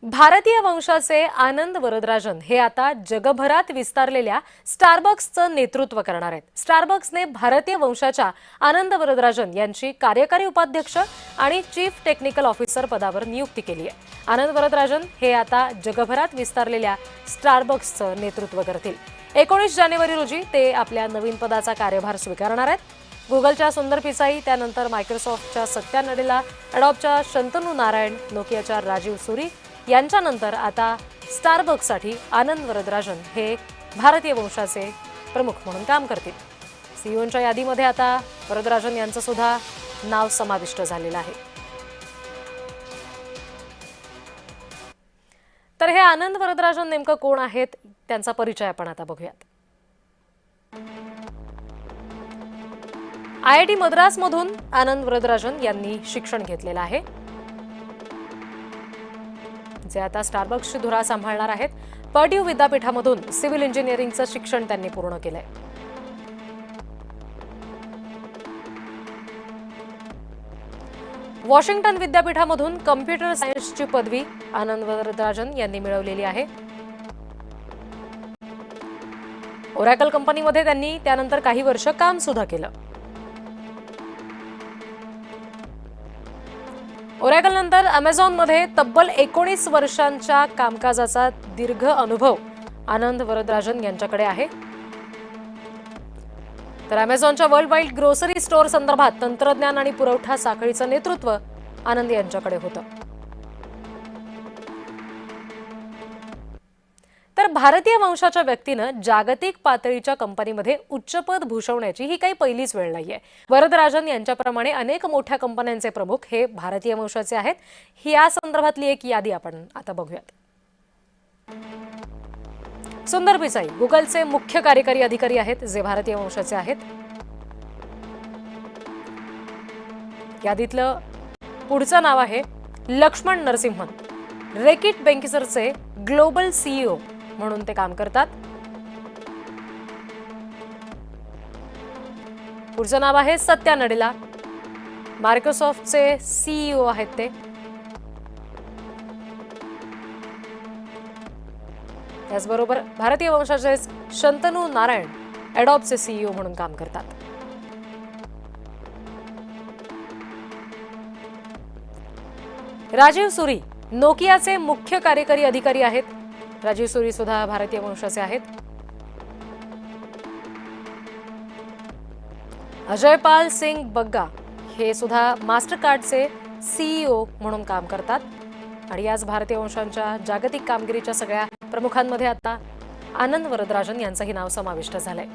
भारतीय वंशाचे आनंद वरदराजन हे आता जगभरात विस्तारलेल्या स्टारबक्सचं नेतृत्व करणार आहेत। स्टारबक्सने भारतीय वंशाच्या आनंद वरदराजन यांची कार्यकारी उपाध्यक्ष आणि चीफ टेक्निकल ऑफिसर पदावर नियुक्ती केली आहे। आनंद वरदराजन हे आता जगभरात विस्तारलेल्या स्टारबक्सचं नेतृत्व करतील। 19 जानेवारी रोजी ते आपल्या नवीन पदाचा कार्यभार स्वीकारणार आहेत। गुगलच्या सुंदर पिचाई, त्यानंतर मायक्रोसॉफ्टच्या सत्या नडेला, अडॉबच्या शंतनू नारायण, नोकियाच्या राजीव सुरी यांच्यानंतर आता स्टारबक्ससाठी आनंद वरदराजन हे भारतीय वंशाचे प्रमुख म्हणून काम करतील। सीईओच्या यादीमध्ये आता वरदराजन यांचं सुद्धा नाव समाविष्ट झालेलं आहे। तर हे आनंद वरदराजन नेमकं कोण आहेत, त्यांचा परिचय आपण आता बघूयात। IIT मद्रास मधून आनंद वरदराजन यांनी शिक्षण घेतलेलं आहे, जे आता स्टारबक्सची धुरा सांभाळणार आहेत। पर्ड्यू विद्यापीठामधून सिव्हिल इंजिनिअरिंगचं शिक्षण त्यांनी पूर्ण केलंय। वॉशिंग्टन विद्यापीठामधून कम्प्युटर सायन्सची पदवी आनंद वरदराजन यांनी मिळवलेली आहे। ओरॅकल कंपनीमध्ये त्यांनी त्यानंतर काही वर्ष काम सुद्धा केलं। ओरॅकल नंतर अमेझॉनमध्ये तब्बल 19 वर्षांच्या कामकाजाचा दीर्घ अनुभव आनंद वरदराजन यांच्याकडे आहे। तर अमेझॉनच्या वर्ल्ड वाईड ग्रोसरी स्टोअर संदर्भात तंत्रज्ञान आणि पुरवठा साखळीचं नेतृत्व आनंद यांच्याकडे होतं। तर भारतीय वंशाच्या व्यक्तीनं जागतिक पातळीच्या कंपनीमध्ये उच्चपद भूषवण्याची ही काही पहिलीच वेळ नाहीये। वरदराजन यांच्याप्रमाणे अनेक मोठ्या कंपन्यांचे प्रमुख हे भारतीय वंशाचे आहेत। या संदर्भातली एक यादी आपण आता बघूयात। सुंदर पिचाई गुगलचे मुख्य कार्यकारी अधिकारी आहेत, जे भारतीय वंशाचे आहेत। यादीतलं पुढचं नाव आहे लक्ष्मण नरसिंहन। रेकिट बेंकिसरचे ग्लोबल सीईओ म्हणून ते काम करतात। पुढचं नाव आहे सत्या नडेला, मायक्रोसॉफ्टचे सीईओ आहेत ते। त्याचबरोबर भारतीय वंशाचे शंतनू नारायण अडॉबचे सीईओ म्हणून काम करतात। राजीव सुरी नोकियाचे मुख्य कार्यकारी अधिकारी आहेत। राजीव सुरी सुद्धा भारतीय वंशाचे आहेत। अजयपाल सिंग बग्गा हे सुद्धा मास्टरकार्डचे सीईओ म्हणून काम करतात। आणि याच भारतीय वंशांच्या जागतिक कामगिरीच्या सगळ्या प्रमुखांमध्ये आता आनंद वरदराजन यांचंही नाव समाविष्ट झालंय।